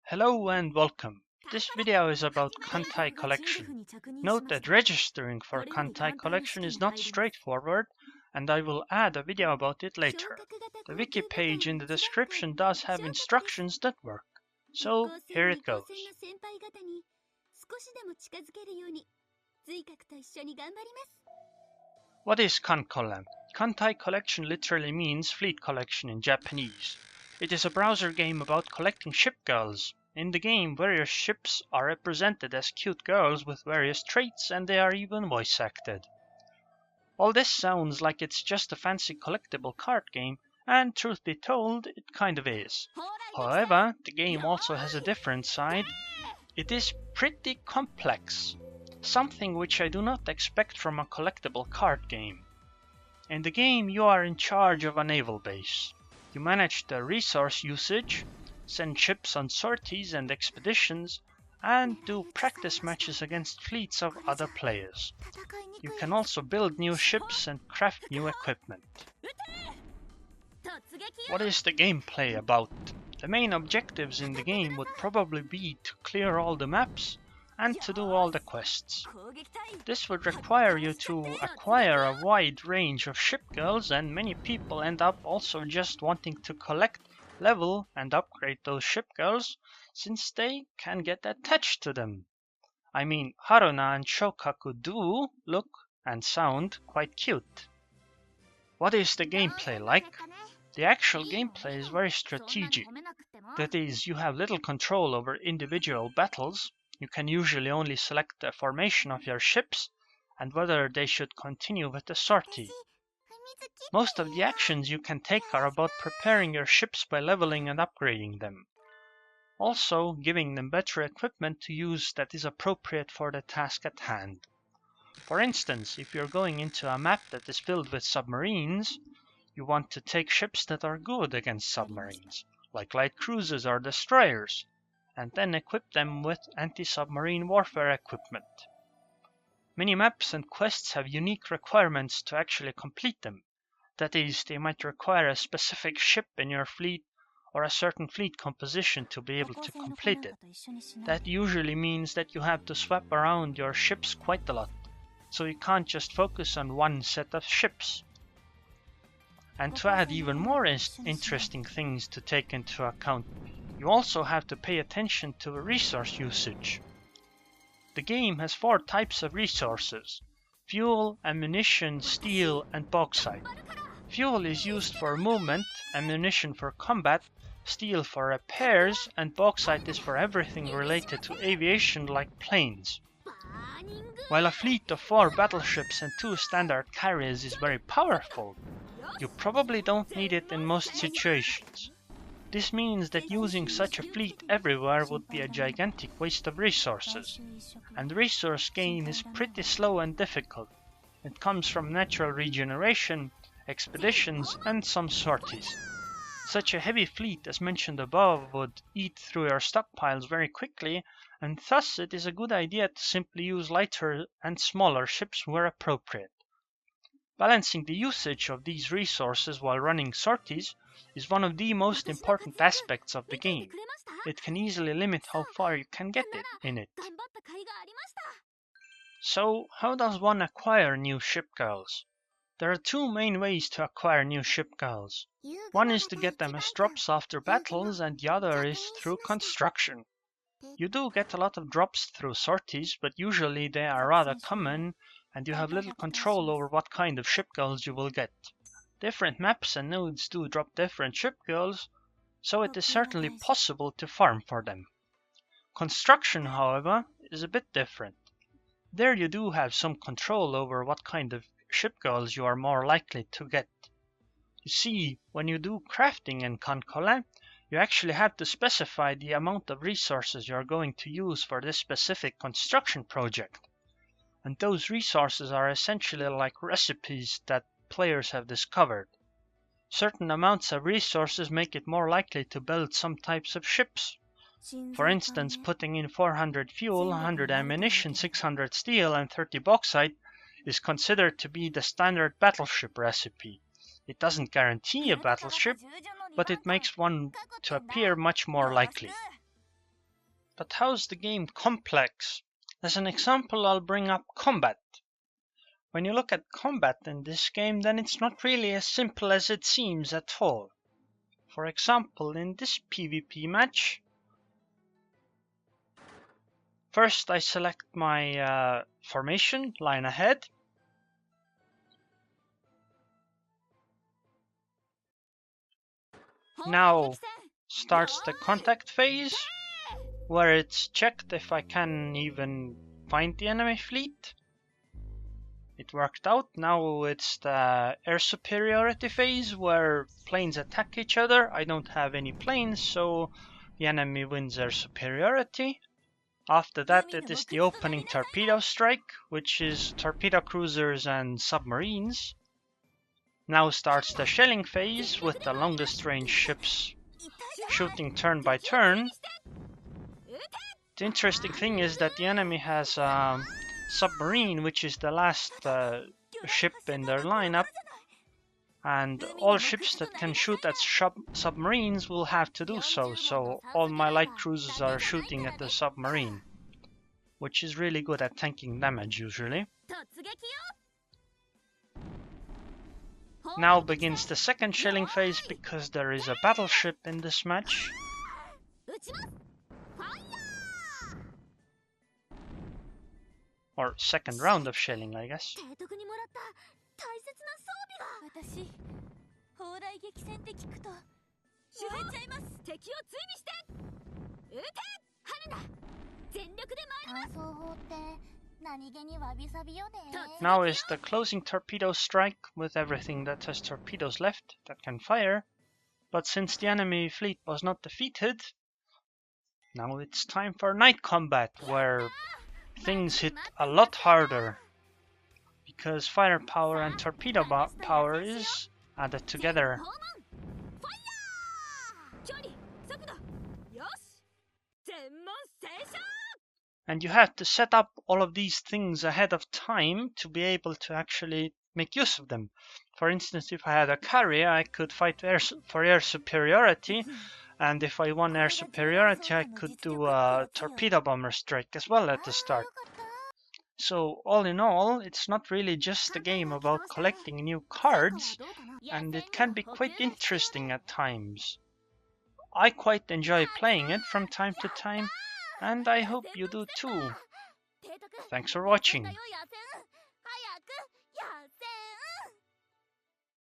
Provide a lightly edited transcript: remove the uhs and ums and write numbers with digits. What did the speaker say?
Hello and welcome. This video is about Kantai Collection. Note that registering for Kantai Collection is not straightforward, and I will add a video about it later. The wiki page in the description does have instructions that work. So here it goes. What is KanColle? Kantai Collection literally means fleet collection in Japanese. It is a browser game about collecting ship girls. In the game, various ships are represented as cute girls with various traits, and they are even voice acted. All this sounds like it's just a fancy collectible card game, and truth be told, it kind of is. However, the game also has a different side. It is pretty complex. Something which I do not expect from a collectible card game. In the game, you are in charge of a naval base. You manage the resource usage, send ships on sorties and expeditions, and do practice matches against fleets of other players. You can also build new ships and craft new equipment. What is the gameplay about? The main objectives in the game would probably be to clear all the maps and to do all the quests. This would require you to acquire a wide range of ship girls, and many people end up also just wanting to collect, level and upgrade those ship girls since they can get attached to them. I mean, Haruna and Shokaku do look and sound quite cute. What is the gameplay like? The actual gameplay is very strategic. That is, you have little control over individual battles. You can usually only select the formation of your ships and whether they should continue with the sortie. Most of the actions you can take are about preparing your ships by leveling and upgrading them. Also, giving them better equipment to use that is appropriate for the task at hand. For instance, if you're going into a map that is filled with submarines, you want to take ships that are good against submarines, like light cruisers or destroyers, and then equip them with anti-submarine warfare equipment. Many maps and quests have unique requirements to actually complete them. That is, they might require a specific ship in your fleet or a certain fleet composition to be able to complete it. That usually means that you have to swap around your ships quite a lot, so you can't just focus on one set of ships. And to add even more interesting things to take into account, you also have to pay attention to resource usage. The game has 4 types of resources: fuel, ammunition, steel, and bauxite. Fuel is used for movement, ammunition for combat, steel for repairs, and bauxite is for everything related to aviation like planes. While a fleet of 4 battleships and 2 standard carriers is very powerful, you probably don't need it in most situations. This means that using such a fleet everywhere would be a gigantic waste of resources, and resource gain is pretty slow and difficult. It comes from natural regeneration, expeditions, and some sorties. Such a heavy fleet as mentioned above would eat through your stockpiles very quickly, and thus it is a good idea to simply use lighter and smaller ships where appropriate. Balancing the usage of these resources while running sorties is one of the most important aspects of the game. It can easily limit how far you can get in it. So, how does one acquire new ship girls? There are 2 main ways to acquire new ship girls. One is to get them as drops after battles, and the other is through construction. You do get a lot of drops through sorties, but usually they are rather common, and you have little control over what kind of ship girls you will get. Different maps and nodes do drop different ship girls, so it is certainly possible to farm for them. Construction, however, is a bit different. There you do have some control over what kind of ship girls you are more likely to get. You see, when you do crafting in KanColle, you actually have to specify the amount of resources you are going to use for this specific construction project. And those resources are essentially like recipes that players have discovered. Certain amounts of resources make it more likely to build some types of ships. For instance, putting in 400 fuel, 100 ammunition, 600 steel, and 30 bauxite is considered to be the standard battleship recipe. It doesn't guarantee a battleship, but it makes one to appear much more likely. But how's the game complex? As an example, I'll bring up combat. When you look at combat in this game, then it's not really as simple as it seems at all. For example, in this PvP match, first I select my formation, line ahead. Now starts the contact phase, where it's checked if I can even find the enemy fleet. It worked out. Now it's the air superiority phase, where planes attack each other. I don't have any planes, so the enemy wins air superiority. After that, it is the opening torpedo strike, which is torpedo cruisers and submarines. Now starts the shelling phase, with the longest range ships shooting turn by turn. The interesting thing is that the enemy has a submarine, which is the last ship in their lineup, and all ships that can shoot at submarines will have to do so. So all my light cruisers are shooting at the submarine, which is really good at tanking damage usually. Now begins the second shelling phase, because there is a battleship in this match. Or second round of shelling, I guess. Now is the closing torpedo strike, with everything that has torpedoes left that can fire. But since the enemy fleet was not defeated, now it's time for night combat, where things hit a lot harder, because firepower and torpedo power is added together. And you have to set up all of these things ahead of time to be able to actually make use of them. For instance, if I had a carrier, I could fight for air superiority, and if I won air superiority, I could do a torpedo bomber strike as well at the start. So all in all, it's not really just a game about collecting new cards, and it can be quite interesting at times. I quite enjoy playing it from time to time, and I hope you do too. Thanks for watching.